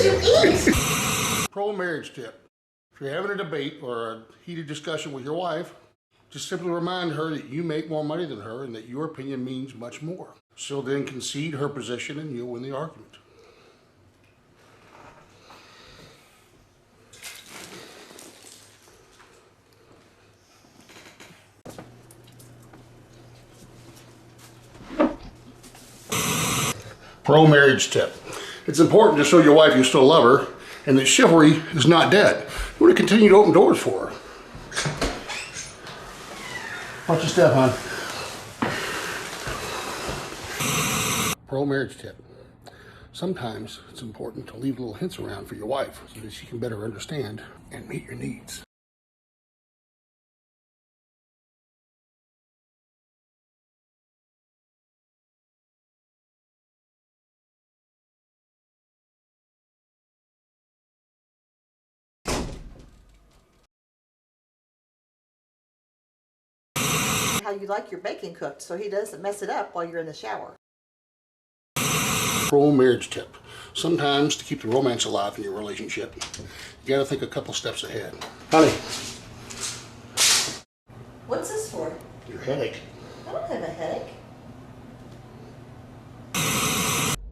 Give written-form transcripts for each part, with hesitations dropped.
did you eat? Pro marriage tip. If you're having a debate or a heated discussion with your wife, just simply remind her that you make more money than her and that your opinion means much more. She'll then concede her position and you'll win the argument. Pro marriage tip. It's important to show your wife you still love her and that chivalry is not dead. You want to continue to open doors for her. Watch your step, hon. Pro marriage tip. Sometimes it's important to leave little hints around for your wife so that she can better understand and meet your needs. How you like your bacon cooked so he doesn't mess it up while you're in the shower. Pro marriage tip. Sometimes to keep the romance alive in your relationship, you gotta think a couple steps ahead. Honey. What's this for? Your headache. I don't have a headache.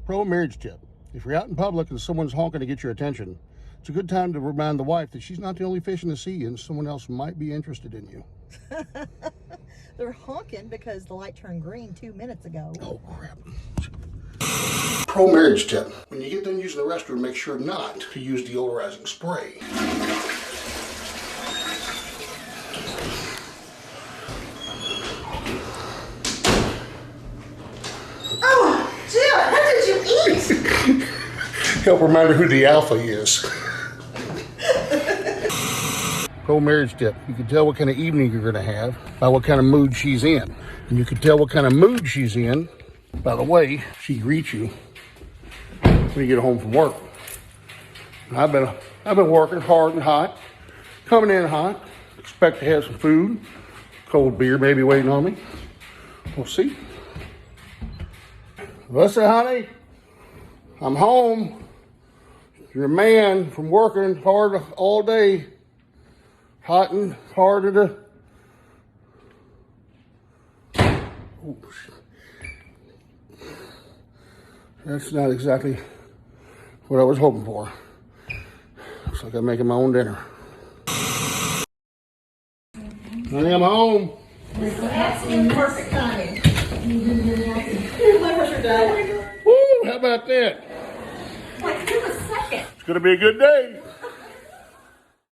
Pro marriage tip. If you're out in public and someone's honking to get your attention, it's a good time to remind the wife that she's not the only fish in the sea and someone else might be interested in you. They're honking because the light turned green 2 minutes ago. Oh, crap. Pro marriage tip. When you get done using the restroom, make sure not to use deodorizing spray. Oh, Jill, what did you eat? Help remind her who the alpha is. Pro marriage tip. You can tell what kind of evening you're going to have by what kind of mood she's in. And you can tell what kind of mood she's in by the way she greets you when you get home from work. And I've been working hard and hot, coming in hot, expect to have some food, cold beer maybe waiting on me. We'll see. Listen, honey, I'm home. You're a man from working hard all day, hot and hard in the... Oh, that's not exactly what I was hoping for. Looks like I'm making my own dinner. Honey, I'm home. That's in perfect timing. Woo, how about that? Like, give a second. It's gonna be a good day.